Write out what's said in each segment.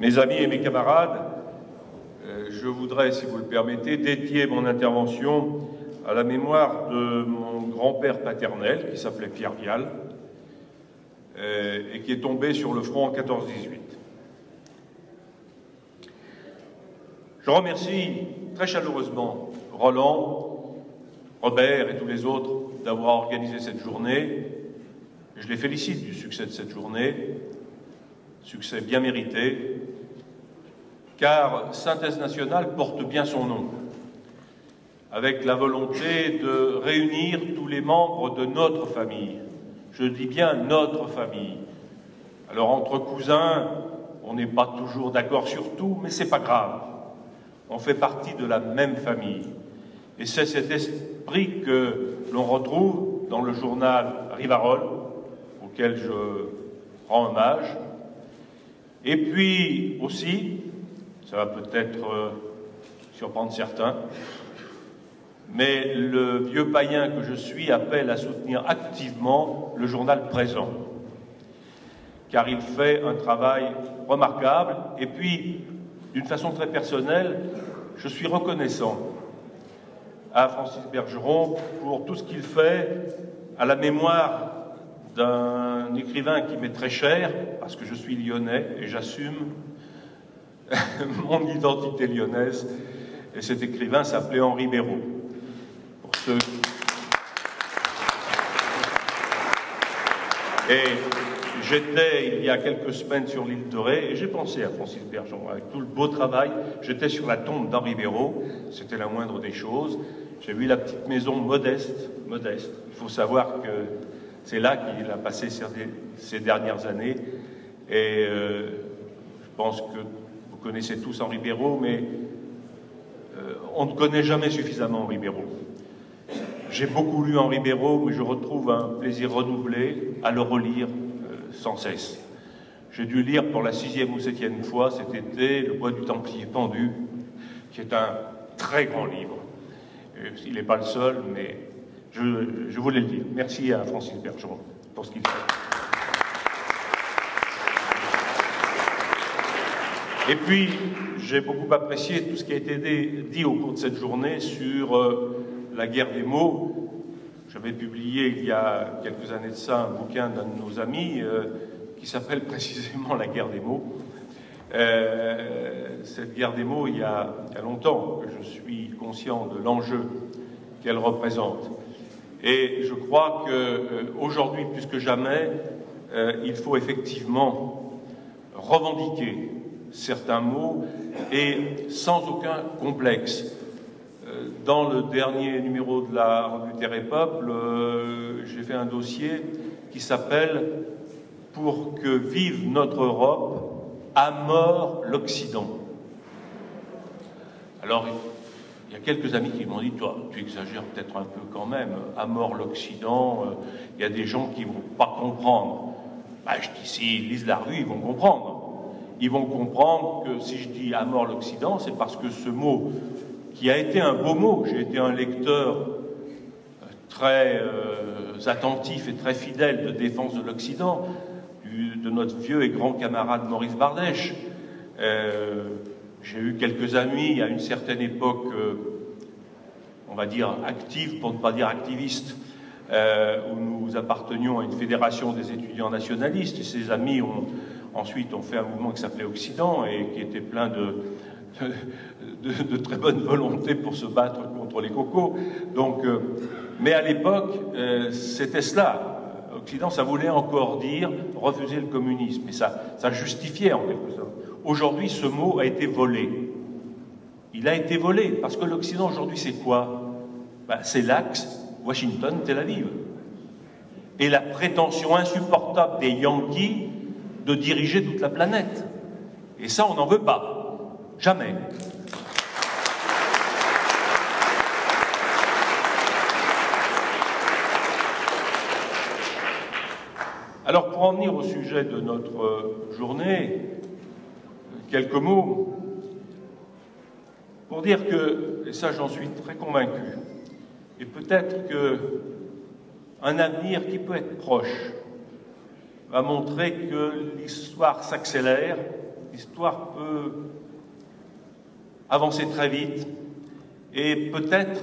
Mes amis et mes camarades, je voudrais, si vous le permettez, dédier mon intervention à la mémoire de mon grand-père paternel, qui s'appelait Pierre Vial, et qui est tombé sur le front en 14-18. Je remercie très chaleureusement Roland, Robert et tous les autres d'avoir organisé cette journée. Je les félicite du succès de cette journée, succès bien mérité, car Synthèse nationale porte bien son nom, avec la volonté de réunir tous les membres de notre famille. Je dis bien notre famille. Alors entre cousins, on n'est pas toujours d'accord sur tout, mais c'est pas grave. On fait partie de la même famille. Et c'est cet esprit que l'on retrouve dans le journal Rivarol, auquel je rends hommage. Et puis aussi, ça va peut-être surprendre certains, mais le vieux païen que je suis appelle à soutenir activement le journal Présent, car il fait un travail remarquable. Et puis, d'une façon très personnelle, je suis reconnaissant à Francis Bergeron pour tout ce qu'il fait à la mémoire d'un écrivain qui m'est très cher, parce que je suis lyonnais et j'assume mon identité lyonnaise. Et cet écrivain s'appelait Henri Béraud. Pour ceux... Et j'étais, il y a quelques semaines, sur l'île de Ré, et j'ai pensé à Francis Bergeron, avec tout le beau travail. J'étais sur la tombe d'Henri Béraud, c'était la moindre des choses. J'ai vu la petite maison modeste. Il faut savoir que c'est là qu'il a passé ces dernières années. Et je pense que vous connaissez tous Henri Béraud, mais on ne connaît jamais suffisamment Henri Béraud. J'ai beaucoup lu Henri Béraud, mais je retrouve un plaisir renouvelé à le relire sans cesse. J'ai dû lire pour la 6e ou 7e fois cet été Le Bois du Templier pendu, qui est un très grand livre. Il n'est pas le seul, mais je voulais le dire. Merci à Francis Bergeron pour ce qu'il fait. Et puis, j'ai beaucoup apprécié tout ce qui a été dit au cours de cette journée sur la guerre des mots. J'avais publié il y a quelques années de ça un bouquin d'un de nos amis qui s'appelle précisément La guerre des mots. Cette guerre des mots, il y a longtemps que je suis conscient de l'enjeu qu'elle représente. Et je crois qu'aujourd'hui, plus que jamais, il faut effectivement revendiquer certains mots et sans aucun complexe. Dans le dernier numéro de la revue Terre et Peuple, j'ai fait un dossier qui s'appelle « Pour que vive notre Europe, à mort l'Occident ». Alors, il y a quelques amis qui m'ont dit « Toi, tu exagères peut-être un peu quand même, à mort l'Occident, il y a des gens qui ne vont pas comprendre. » Je dis « S'ils lisent la revue, ils vont comprendre. Ils vont comprendre que si je dis « à mort l'Occident », c'est parce que ce mot, qui a été un beau mot, j'ai été un lecteur très attentif et très fidèle de défense de l'Occident, de notre vieux et grand camarade Maurice Bardèche. J'ai eu quelques amis à une certaine époque, on va dire active, pour ne pas dire activiste, où nous appartenions à une fédération des étudiants nationalistes. Et ces amis ensuite ont fait un mouvement qui s'appelait Occident et qui était plein de très bonne volonté pour se battre contre les cocos. Donc, mais à l'époque, c'était cela. Occident, ça voulait encore dire refuser le communisme. Et ça justifiait en quelque sorte. Aujourd'hui, ce mot a été volé. Il a été volé parce que l'Occident aujourd'hui, c'est quoi? C'est l'axe Washington-Tel Aviv. Et la prétention insupportable des Yankees de diriger toute la planète. Et ça, on n'en veut pas. Jamais. Alors, pour en venir au sujet de notre journée, quelques mots pour dire que, et ça j'en suis très convaincu, et peut-être qu'un avenir qui peut être proche va montrer que l'histoire s'accélère l'histoire peut avancer très vite et peut-être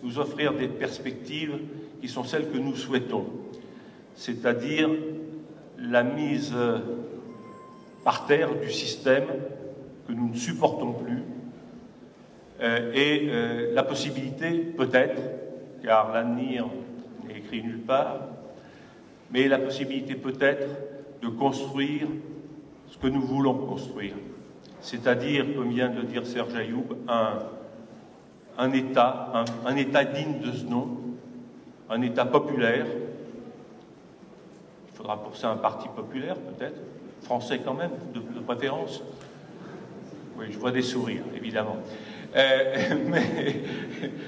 nous offrir des perspectives qui sont celles que nous souhaitons, c'est-à-dire la mise par terre du système que nous ne supportons plus et la possibilité, peut-être, car l'avenir n'est écrit nulle part, mais la possibilité peut-être de construire ce que nous voulons construire, c'est-à-dire, comme vient de le dire Serge Ayoub, un État digne de ce nom, un État populaire. Il faudra pour ça un parti populaire, peut-être, français quand même, de préférence. Oui, je vois des sourires, évidemment. Mais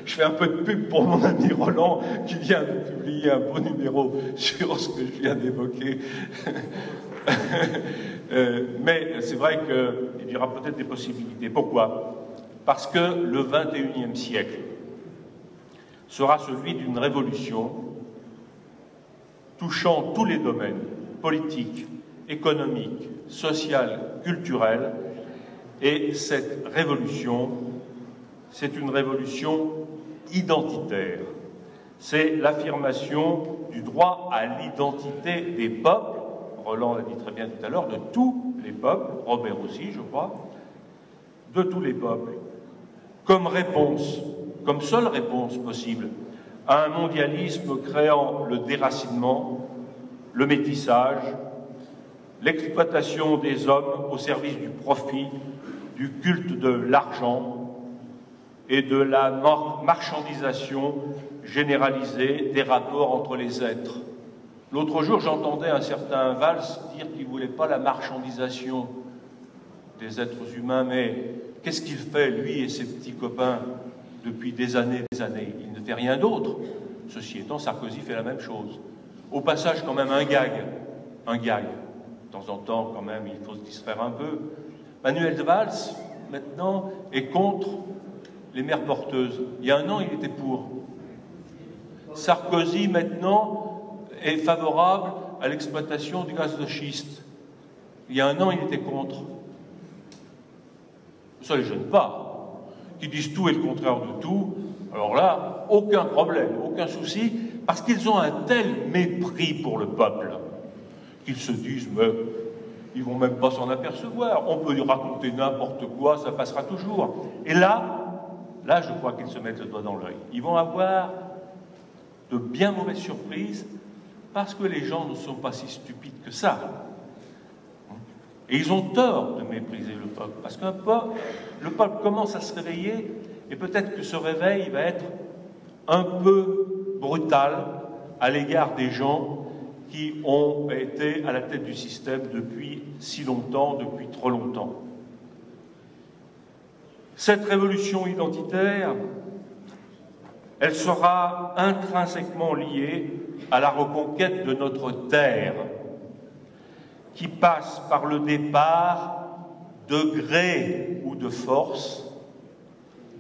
je fais un peu de pub pour mon ami Roland, qui vient de publier un beau numéro sur ce que je viens d'évoquer. Mais c'est vrai qu'il y aura peut-être des possibilités. Pourquoi? Parce que le XXIe siècle sera celui d'une révolution touchant tous les domaines, politiques, économiques, sociales, culturels, et cette révolution, c'est une révolution identitaire. C'est l'affirmation du droit à l'identité des peuples, Roland l'a dit très bien tout à l'heure, de tous les peuples, Robert aussi, je crois, de tous les peuples, comme réponse, comme seule réponse possible à un mondialisme créant le déracinement, le métissage, l'exploitation des hommes au service du profit, du culte de l'argent et de la marchandisation généralisée des rapports entre les êtres. L'autre jour, j'entendais un certain Valls dire qu'il ne voulait pas la marchandisation des êtres humains, mais qu'est-ce qu'il fait, lui et ses petits copains, depuis des années et des années? Il ne fait rien d'autre. Ceci étant, Sarkozy fait la même chose. Au passage, quand même, un gag. De temps en temps, quand même, il faut se distraire un peu. Manuel Valls, maintenant, est contre les mères porteuses. Il y a un an, il était pour. Sarkozy, maintenant, est favorable à l'exploitation du gaz de schiste. Il y a un an, il était contre. Ça ne les gêne pas. Qu'ils disent tout et le contraire de tout, alors là, aucun problème, aucun souci, parce qu'ils ont un tel mépris pour le peuple qu'ils se disent, mais ils ne vont même pas s'en apercevoir. On peut lui raconter n'importe quoi, ça passera toujours. Et là, je crois qu'ils se mettent le doigt dans l'œil. Ils vont avoir de bien mauvaises surprises parce que les gens ne sont pas si stupides que ça. Et ils ont tort de mépriser le peuple, parce que le peuple commence à se réveiller, et peut-être que ce réveil va être un peu brutal à l'égard des gens qui ont été à la tête du système depuis si longtemps, depuis trop longtemps. Cette révolution identitaire, elle sera intrinsèquement liée à la reconquête de notre terre, qui passe par le départ, de gré ou de force,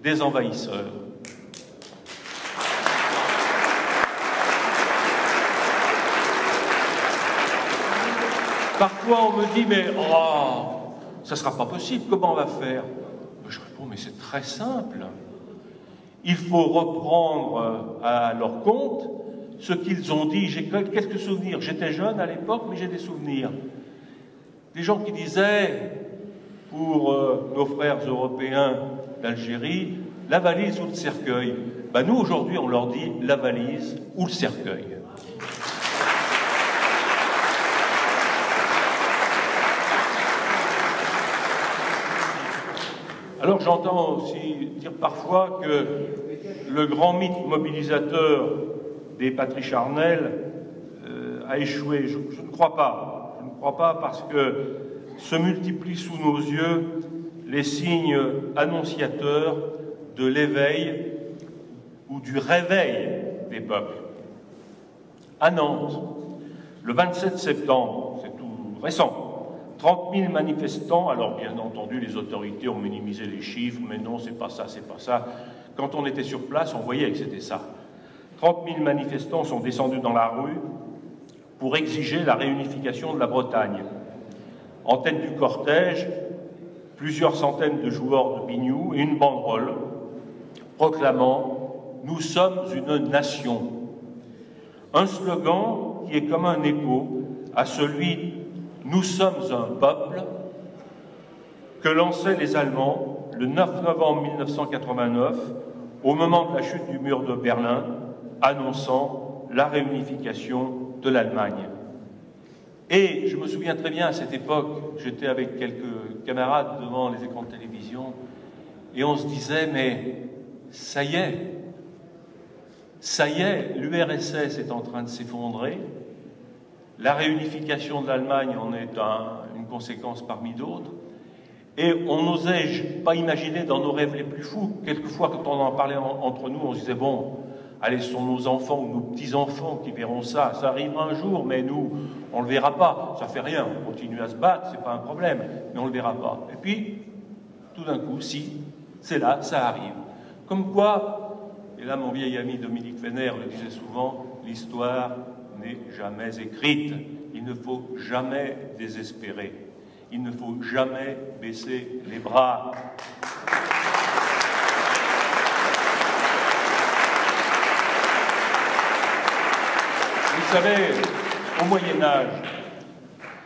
des envahisseurs. Parfois on me dit, mais ça ne sera pas possible, comment on va faire? Je réponds, mais c'est très simple. Il faut reprendre à leur compte ce qu'ils ont dit. J'ai quelques souvenirs. J'étais jeune à l'époque, mais j'ai des souvenirs. Des gens qui disaient, pour nos frères européens d'Algérie, la valise ou le cercueil. Nous, aujourd'hui, on leur dit la valise ou le cercueil. Alors j'entends aussi dire parfois que le grand mythe mobilisateur des patries charnelles a échoué. Je ne crois pas. Je ne crois pas parce que se multiplient sous nos yeux les signes annonciateurs de l'éveil ou du réveil des peuples. À Nantes, le 27 septembre, c'est tout récent, 30 000 manifestants, alors bien entendu les autorités ont minimisé les chiffres, mais non, c'est pas ça, c'est pas ça. Quand on était sur place, on voyait que c'était ça. 30 000 manifestants sont descendus dans la rue pour exiger la réunification de la Bretagne. En tête du cortège, plusieurs centaines de joueurs de biniou et une banderole proclamant « Nous sommes une nation ». Un slogan qui est comme un écho à celui « Nous sommes un peuple » que lançaient les Allemands le 9 novembre 1989 au moment de la chute du mur de Berlin, annonçant la réunification de l'Allemagne. Et je me souviens très bien à cette époque, j'étais avec quelques camarades devant les écrans de télévision et on se disait mais ça y est, l'URSS est en train de s'effondrer, la réunification de l'Allemagne en est une conséquence parmi d'autres, et on n'osait pas imaginer dans nos rêves les plus fous, quelquefois quand on en parlait entre nous, on se disait bon, allez, ce sont nos enfants ou nos petits-enfants qui verront ça, ça arrivera un jour, mais nous, on ne le verra pas, ça fait rien, on continue à se battre, c'est pas un problème, mais on ne le verra pas. Et puis, tout d'un coup, si, c'est là, ça arrive. Comme quoi, et là mon vieil ami Dominique Vénère le disait souvent, l'histoire n'est jamais écrite, il ne faut jamais désespérer, il ne faut jamais baisser les bras. Vous savez, au Moyen-Âge,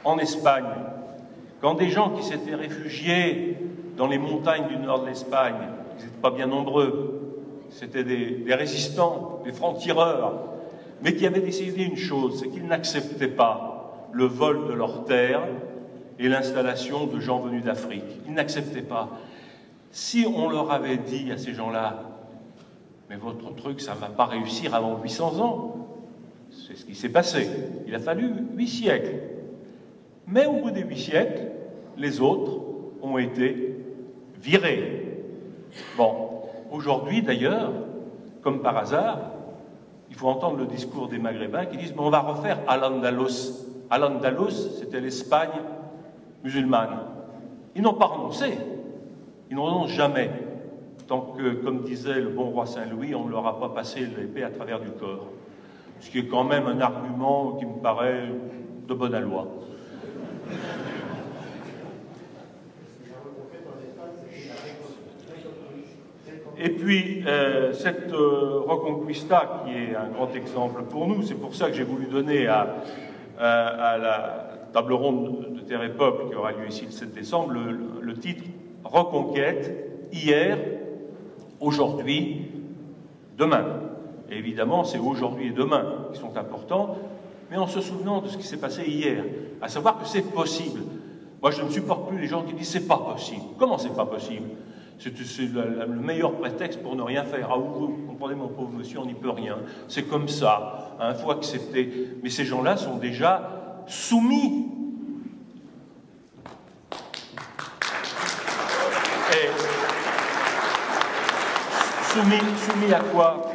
en Espagne, quand des gens qui s'étaient réfugiés dans les montagnes du nord de l'Espagne, ils n'étaient pas bien nombreux, c'était des résistants, des francs-tireurs, mais qui avaient décidé une chose, c'est qu'ils n'acceptaient pas le vol de leurs terres et l'installation de gens venus d'Afrique. Ils n'acceptaient pas. Si on leur avait dit à ces gens-là, mais votre truc, ça ne va pas réussir avant 800 ans, c'est ce qui s'est passé. Il a fallu 8 siècles. Mais au bout des 8 siècles, les autres ont été virés. Bon, aujourd'hui d'ailleurs, comme par hasard, il faut entendre le discours des Maghrébins qui disent « mais on va refaire Al-Andalus ». Al-Andalus, c'était l'Espagne musulmane. Ils n'ont pas renoncé. Ils ne renoncent jamais. Tant que, comme disait le bon roi Saint-Louis, on ne leur a pas passé l'épée à travers du corps. Ce qui est quand même un argument qui me paraît de bonne aloi. Et puis, cette Reconquista, qui est un grand exemple pour nous, c'est pour ça que j'ai voulu donner à la table ronde de Terre et Peuple, qui aura lieu ici le 7 décembre, le titre « Reconquête, hier, aujourd'hui, demain ». Et évidemment, c'est aujourd'hui et demain qui sont importants, mais en se souvenant de ce qui s'est passé hier, à savoir que c'est possible. Moi, je ne supporte plus les gens qui disent « c'est pas possible ». Comment c'est pas possible? C'est le meilleur prétexte pour ne rien faire. Ah, vous comprenez, mon pauvre monsieur, on n'y peut rien. C'est comme ça, il faut accepter. Mais ces gens-là sont déjà soumis. Et soumis à quoi?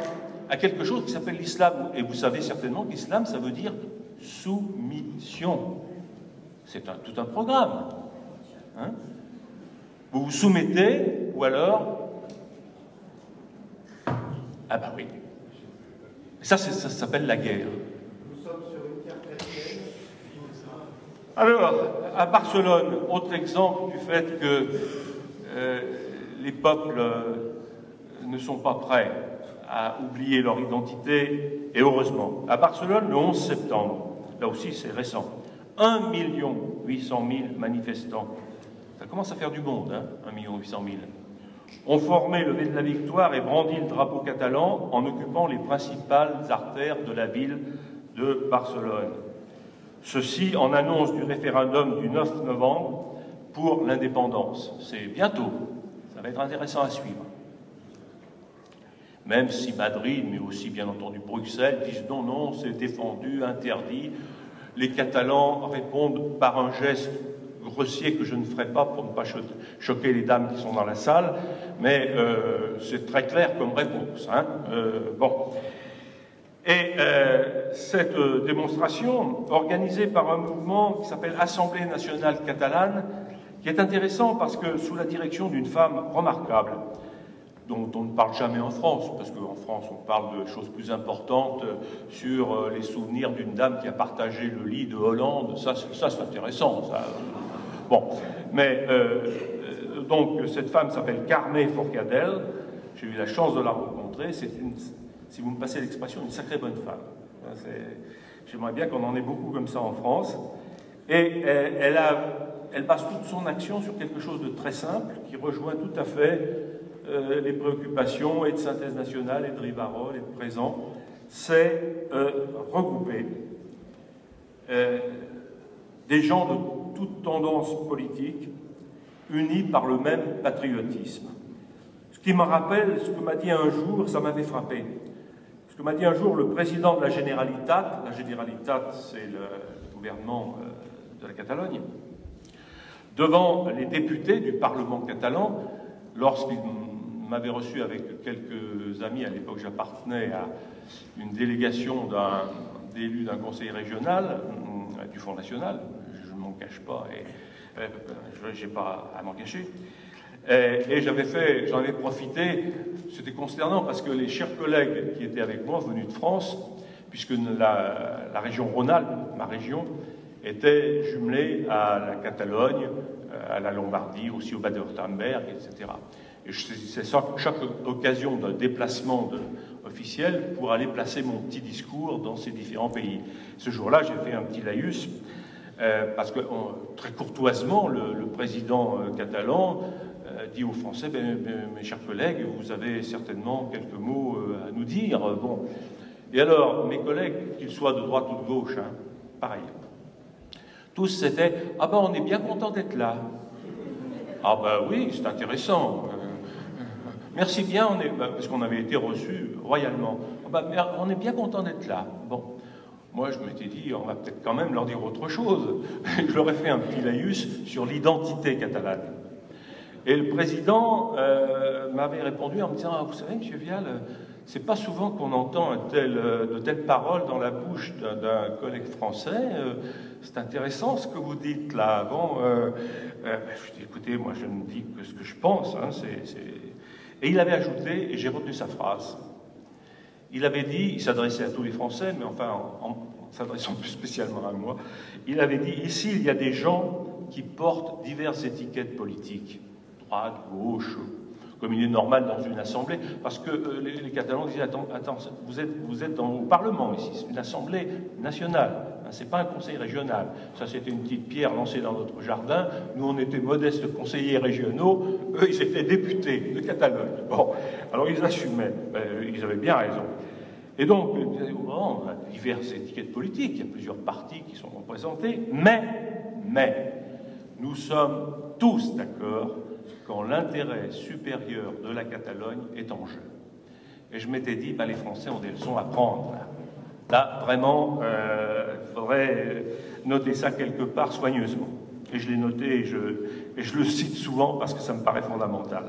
À quelque chose qui s'appelle l'islam. Et vous savez certainement que l'islam, ça veut dire soumission. C'est tout un programme. Hein? Vous vous soumettez, ou alors... Ah ben oui. Ça s'appelle la guerre. Nous sommes sur une terre chrétienne. Alors, à Barcelone, autre exemple du fait que les peuples ne sont pas prêts à oublier leur identité, et heureusement. À Barcelone, le 11 septembre, là aussi c'est récent, 1 800 000 manifestants. Ça commence à faire du monde, hein, 1 800 000. Ont formé le V de la Victoire et brandi le drapeau catalan en occupant les principales artères de la ville de Barcelone. Ceci en annonce du référendum du 9 novembre pour l'indépendance. C'est bientôt, ça va être intéressant à suivre. Même si Madrid, mais aussi bien entendu Bruxelles, disent non, non, c'est défendu, interdit. Les Catalans répondent par un geste grossier que je ne ferai pas pour ne pas choquer les dames qui sont dans la salle, mais c'est très clair comme réponse. Hein. Bon. Et cette démonstration, organisée par un mouvement qui s'appelle Assemblée nationale catalane, qui est intéressant parce que sous la direction d'une femme remarquable, dont on ne parle jamais en France, parce qu'en France on parle de choses plus importantes sur les souvenirs d'une dame qui a partagé le lit de Hollande, ça c'est intéressant, ça. Bon, mais donc cette femme s'appelle Carme Forcadell. J'ai eu la chance de la rencontrer. C'est une, si vous me passez l'expression, une sacrée bonne femme. J'aimerais bien qu'on en ait beaucoup comme ça en France. Et elle base toute son action sur quelque chose de très simple, qui rejoint tout à fait les préoccupations et de synthèse nationale, et de Rivarol, et de présent. C'est regrouper des gens de toute tendance politique, unis par le même patriotisme. Ce qui me rappelle ce que m'a dit un jour, ça m'avait frappé, ce que m'a dit un jour le président de la Generalitat c'est le gouvernement de la Catalogne, devant les députés du Parlement catalan, lorsqu'il m'avait reçu avec quelques amis, à l'époque j'appartenais à une délégation d'élus d'un conseil régional, du Front National, je ne m'en cache pas, et je n'ai pas à m'en cacher. Et j'en avais profité, c'était consternant parce que les chers collègues qui étaient avec moi, venus de France, puisque la région Rhône-Alpes, ma région, était jumelée à la Catalogne, à la Lombardie, aussi au Bade-Württemberg, etc. Et je saisissais chaque occasion d'un déplacement officiel pour aller placer mon petit discours dans ces différents pays. Ce jour-là, j'ai fait un petit laïus, parce que très courtoisement, le président catalan dit aux Français, mes chers collègues, vous avez certainement quelques mots à nous dire. Bon. Et alors, mes collègues, qu'ils soient de droite ou de gauche, hein, pareil. Tous c'était « Ah ben on est bien content d'être là. »« Ah ben oui, c'est intéressant. Merci bien, parce qu'on avait été reçus royalement. Ah ben, on est bien content d'être là. » Bon. Moi, je m'étais dit, on va peut-être quand même leur dire autre chose. Je leur ai fait un petit laïus sur l'identité catalane. Et le président m'avait répondu en me disant « Ah, vous savez, M. Vial, c'est pas souvent qu'on entend de telles paroles dans la bouche d'un collègue français. C'est intéressant ce que vous dites là. » Bon, je dis « Écoutez, moi, je ne dis que ce que je pense. Hein, Et il avait ajouté, et j'ai retenu sa phrase, il avait dit, il s'adressait à tous les Français, mais enfin, en s'adressant plus spécialement à moi, il avait dit, ici, il y a des gens qui portent diverses étiquettes politiques, droite, gauche, comme il est normal dans une assemblée, parce que les Catalans disaient, attends, vous êtes au Parlement ici, c'est une assemblée nationale, hein, c'est pas un conseil régional. Ça, c'était une petite pierre lancée dans notre jardin. Nous, on était modestes conseillers régionaux, eux, ils étaient députés de Catalogne. Bon, alors ils assumaient, ils avaient bien raison. Et donc, on a diverses étiquettes politiques, il y a plusieurs partis qui sont représentés, mais, nous sommes tous d'accord quand l'intérêt supérieur de la Catalogne est en jeu. Et je m'étais dit, les Français ont des leçons à prendre. Là, vraiment, il faudrait noter ça quelque part soigneusement. Et je l'ai noté et je le cite souvent parce que ça me paraît fondamental.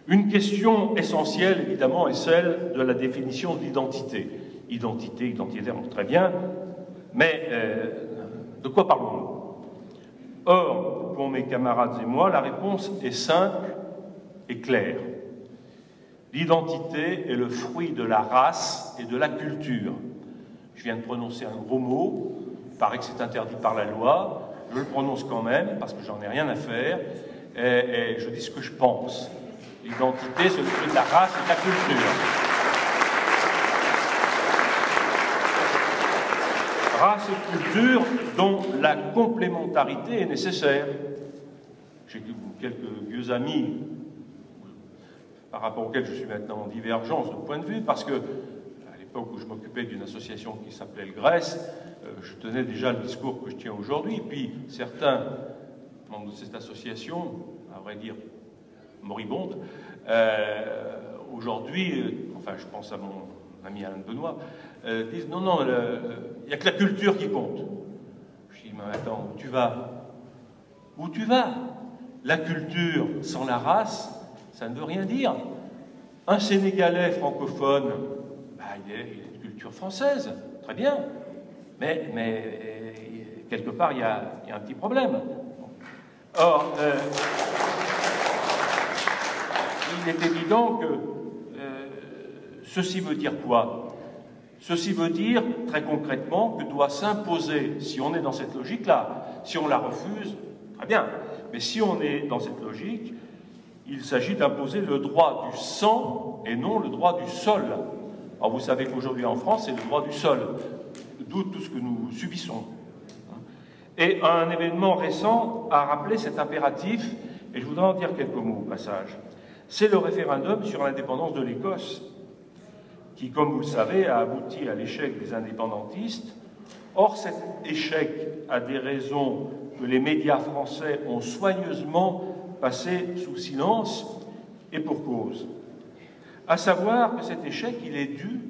Une question essentielle, évidemment, est celle de la définition d'identité. Identitaire, très bien, mais de quoi parlons-nous? Or, pour mes camarades et moi, la réponse est simple et claire. L'identité est le fruit de la race et de la culture. Je viens de prononcer un gros mot, il paraît que c'est interdit par la loi, je le prononce quand même, parce que j'en ai rien à faire, et je dis ce que je pense. L'identité, c'est le fruit de la race et de la culture. Race et culture dont la complémentarité est nécessaire. J'ai quelques vieux amis par rapport auxquels je suis maintenant en divergence de point de vue, parce que à l'époque où je m'occupais d'une association qui s'appelait le Grèce, je tenais déjà le discours que je tiens aujourd'hui, puis certains membres de cette association, à vrai dire moribonde, aujourd'hui, enfin je pense à mon ami Alain Benoît, disent non, il n'y a que la culture qui compte. Je dis, mais attends, où tu vas? Où tu vas? La culture sans la race, ça ne veut rien dire. Un Sénégalais francophone, il est de culture française, très bien, mais quelque part, il y a un petit problème. Or, il est évident que ceci veut dire quoi? Ceci veut dire, très concrètement, que doit s'imposer, si on est dans cette logique-là, si on la refuse, très bien, mais si on est dans cette logique, il s'agit d'imposer le droit du sang et non le droit du sol. Alors vous savez qu'aujourd'hui en France, c'est le droit du sol, d'où tout ce que nous subissons. Et un événement récent a rappelé cet impératif, et je voudrais en dire quelques mots au passage. C'est le référendum sur l'indépendance de l'Écosse, qui, comme vous le savez, a abouti à l'échec des indépendantistes. Or, cet échec a des raisons que les médias français ont soigneusement passées sous silence, et pour cause. À savoir que cet échec, il est dû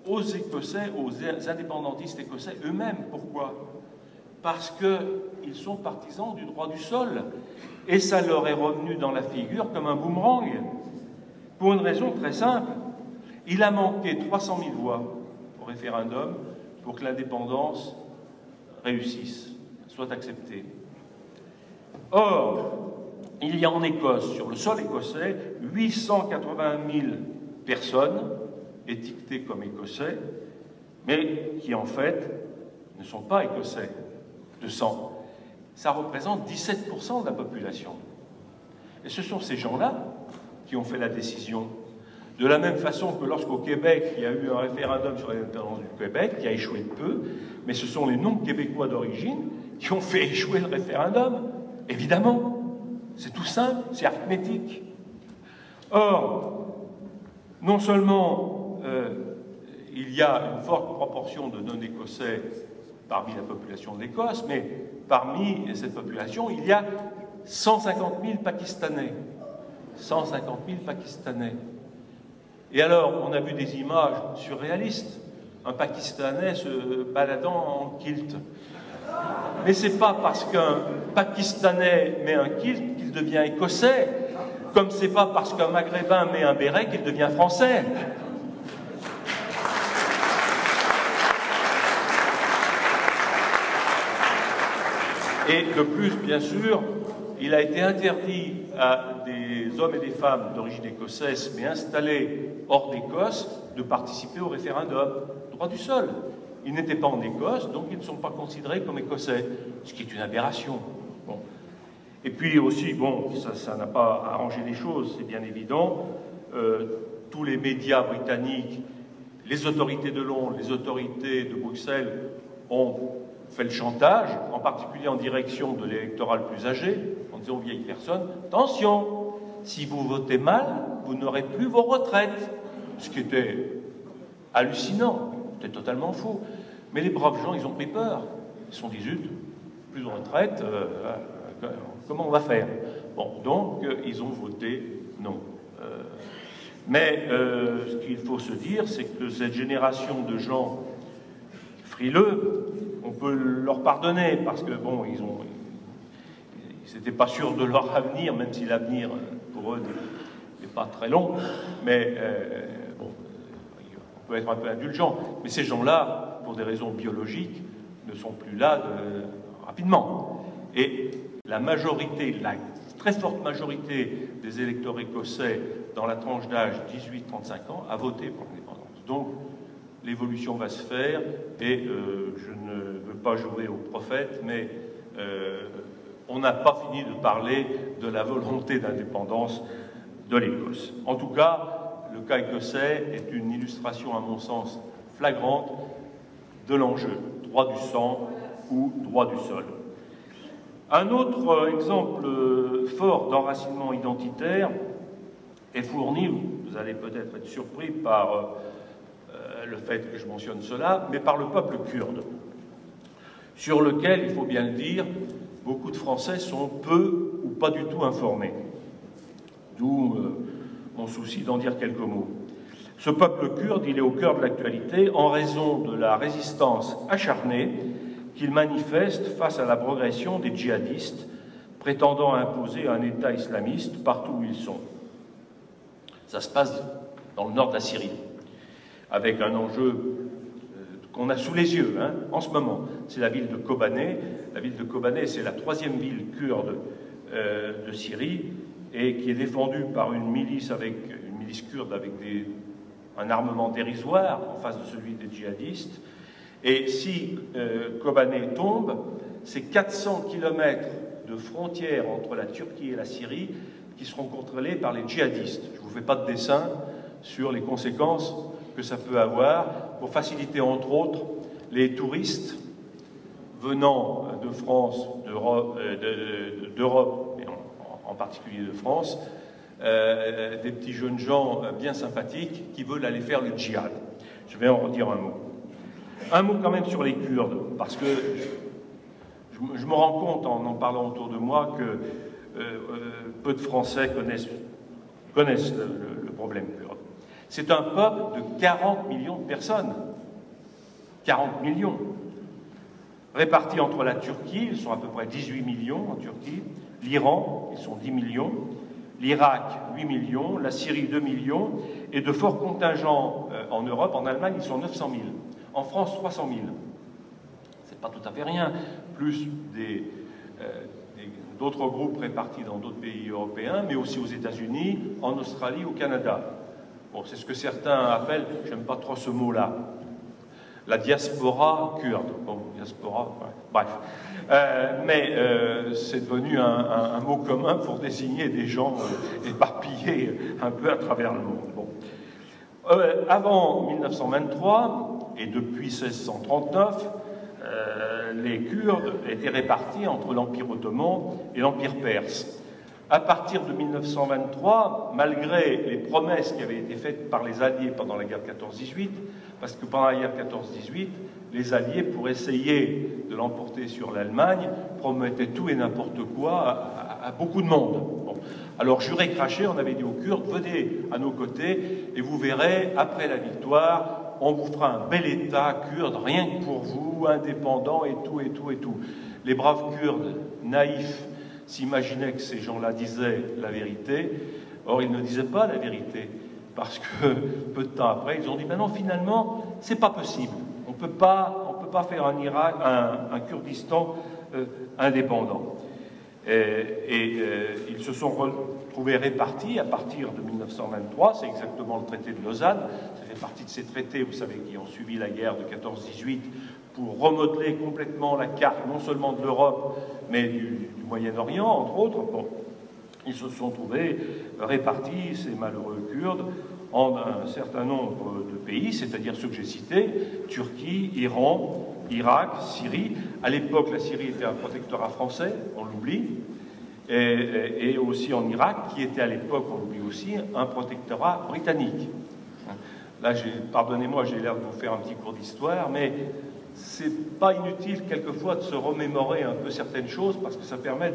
aux Écossais, aux indépendantistes écossais eux-mêmes. Pourquoi ? Parce qu'ils sont partisans du droit du sol, et ça leur est revenu dans la figure comme un boomerang, pour une raison très simple. Il a manqué 300 000 voix au référendum pour que l'indépendance réussisse, soit acceptée. Or, il y a en Écosse, sur le sol écossais, 880 000 personnes étiquetées comme écossais, mais qui en fait ne sont pas écossais de sang. Ça représente 17% de la population. Et ce sont ces gens-là qui ont fait la décision. De la même façon que lorsqu'au Québec, il y a eu un référendum sur l'indépendance du Québec, qui a échoué de peu, mais ce sont les non-québécois d'origine qui ont fait échouer le référendum. Évidemment, c'est tout simple, c'est arithmétique. Or, non seulement il y a une forte proportion de non-écossais parmi la population de l'Écosse, mais parmi cette population, il y a 150 000 Pakistanais. 150 000 Pakistanais. Et alors, on a vu des images surréalistes, un Pakistanais se baladant en kilt. Mais c'est pas parce qu'un Pakistanais met un kilt qu'il devient écossais, comme c'est pas parce qu'un Maghrébin met un béret qu'il devient français. Et de plus, bien sûr, il a été interdit à des hommes et des femmes d'origine écossaise, mais installés hors d'Écosse, de participer au référendum. Droit du sol. Ils n'étaient pas en Écosse, donc ils ne sont pas considérés comme écossais, ce qui est une aberration. Bon. Et puis aussi, bon, ça n'a pas arrangé les choses, c'est bien évident. Tous les médias britanniques, les autorités de Londres, les autorités de Bruxelles ont fait le chantage, en particulier en direction de l'électorat le plus âgé, en disant aux vieilles personnes, attention, si vous votez mal, vous n'aurez plus vos retraites. Ce qui était hallucinant, c'était totalement faux. Mais les braves gens, ils ont pris peur. Ils se sont dit, zut, plus de retraite, comment on va faire? Bon, donc, ils ont voté non. Mais ce qu'il faut se dire, c'est que cette génération de gens frileux, on peut leur pardonner, parce que, bon, ils n'étaient pas sûrs de leur avenir, même si l'avenir, pour eux, n'est pas très long, mais bon, on peut être un peu indulgent. Mais ces gens-là, pour des raisons biologiques, ne sont plus là rapidement. Et la majorité, la très forte majorité des électeurs écossais dans la tranche d'âge 18-35 ans a voté pour l'indépendance. Donc, l'évolution va se faire, et je ne veux pas jouer au prophète, mais on n'a pas fini de parler de la volonté d'indépendance de l'Écosse. En tout cas, le cas écossais est une illustration, à mon sens, flagrante de l'enjeu, droit du sang ou droit du sol. Un autre exemple fort d'enracinement identitaire est fourni, vous allez peut-être être surpris par le fait que je mentionne cela, mais par le peuple kurde, sur lequel, il faut bien le dire, beaucoup de Français sont peu ou pas du tout informés. D'où mon souci d'en dire quelques mots. Ce peuple kurde, il est au cœur de l'actualité en raison de la résistance acharnée qu'il manifeste face à la progression des djihadistes prétendant imposer un État islamiste partout où ils sont. Ça se passe dans le nord de la Syrie, avec un enjeu qu'on a sous les yeux en ce moment. C'est la ville de Kobané. La ville de Kobané, c'est la 3e ville kurde de Syrie, et qui est défendue par une milice kurde avec un armement dérisoire en face de celui des djihadistes. Et si Kobané tombe, c'est 400 km de frontière entre la Turquie et la Syrie qui seront contrôlés par les djihadistes. Je ne vous fais pas de dessin sur les conséquences que ça peut avoir pour faciliter, entre autres, les touristes venant de France, d'Europe, et en particulier de France, des petits jeunes gens bien sympathiques qui veulent aller faire le djihad. Je vais en redire un mot. Un mot quand même sur les Kurdes, parce que je me rends compte en parlant autour de moi que peu de Français connaissent le problème kurde. C'est un peuple de 40 millions de personnes. 40 millions. Répartis entre la Turquie, ils sont à peu près 18 millions en Turquie, l'Iran, ils sont 10 millions, l'Irak, 8 millions, la Syrie, 2 millions, et de forts contingents en Europe, en Allemagne, ils sont 900 000. En France, 300 000. C'est pas tout à fait rien, plus d'autres groupes répartis dans d'autres pays européens, mais aussi aux États-Unis, en Australie, au Canada. Bon, c'est ce que certains appellent, j'aime pas trop ce mot-là, la diaspora kurde. Bon, diaspora, ouais. Bref. C'est devenu un mot commun pour désigner des gens éparpillés un peu à travers le monde. Bon. Avant 1923, et depuis 1639, les Kurdes étaient répartis entre l'Empire ottoman et l'Empire perse. À partir de 1923, malgré les promesses qui avaient été faites par les Alliés pendant la guerre 14-18, parce que pendant la guerre 14-18, les Alliés, pour essayer de l'emporter sur l'Allemagne, promettaient tout et n'importe quoi à beaucoup de monde. Bon. Alors, juré craché, on avait dit aux Kurdes, venez à nos côtés et vous verrez, après la victoire, on vous fera un bel État kurde, rien que pour vous, indépendant et tout, et tout, et tout. Les braves Kurdes, naïfs, s'imaginaient que ces gens-là disaient la vérité. Or, ils ne disaient pas la vérité, parce que peu de temps après, ils ont dit, ben non, finalement, c'est pas possible. On peut pas faire un Kurdistan indépendant. Ils se sont retrouvés répartis à partir de 1923, c'est exactement le traité de Lausanne, ça fait partie de ces traités, vous savez, qui ont suivi la guerre de 14-18, pour remodeler complètement la carte, non seulement de l'Europe, mais du Moyen-Orient, entre autres. Bon, ils se sont trouvés répartis, ces malheureux Kurdes, en un certain nombre de pays, c'est-à-dire ceux que j'ai cités, Turquie, Iran, Irak, Syrie. À l'époque, la Syrie était un protectorat français, on l'oublie, et aussi en Irak, qui était à l'époque, on l'oublie aussi, un protectorat britannique. Là, pardonnez-moi, j'ai l'air de vous faire un petit cours d'histoire, mais c'est pas inutile quelquefois de se remémorer un peu certaines choses, parce que ça permet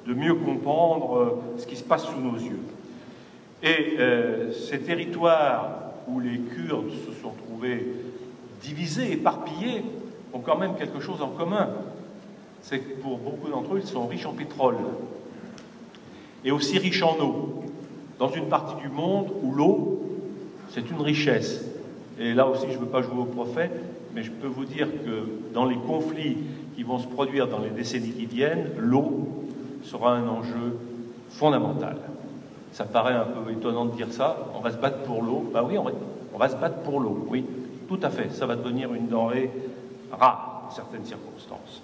de mieux comprendre ce qui se passe sous nos yeux. Et ces territoires où les Kurdes se sont trouvés divisés, éparpillés, ont quand même quelque chose en commun. C'est que pour beaucoup d'entre eux, ils sont riches en pétrole et aussi riches en eau, dans une partie du monde où l'eau, c'est une richesse. Et là aussi, je ne veux pas jouer au prophète, mais je peux vous dire que dans les conflits qui vont se produire dans les décennies qui viennent, l'eau sera un enjeu fondamental. Ça paraît un peu étonnant de dire ça, on va se battre pour l'eau. Ben oui, on va se battre pour l'eau, oui, tout à fait. Ça va devenir une denrée rare dans certaines circonstances.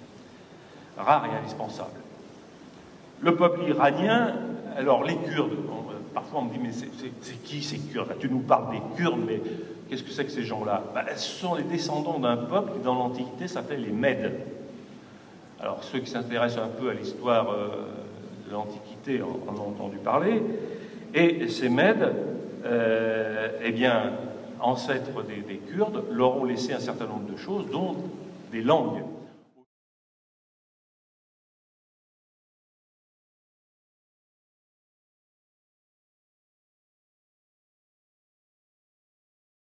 Rare et indispensable. Le peuple iranien, alors les Kurdes, parfois on me dit, mais c'est qui ces Kurdes? Là, tu nous parles des Kurdes, mais qu'est-ce que c'est que ces gens-là? Ben, ce sont les descendants d'un peuple qui, dans l'Antiquité, s'appelait les Mèdes. Alors, ceux qui s'intéressent un peu à l'histoire de l'Antiquité en ont entendu parler. Et ces Mèdes, eh bien, ancêtres des Kurdes, leur ont laissé un certain nombre de choses, dont des langues.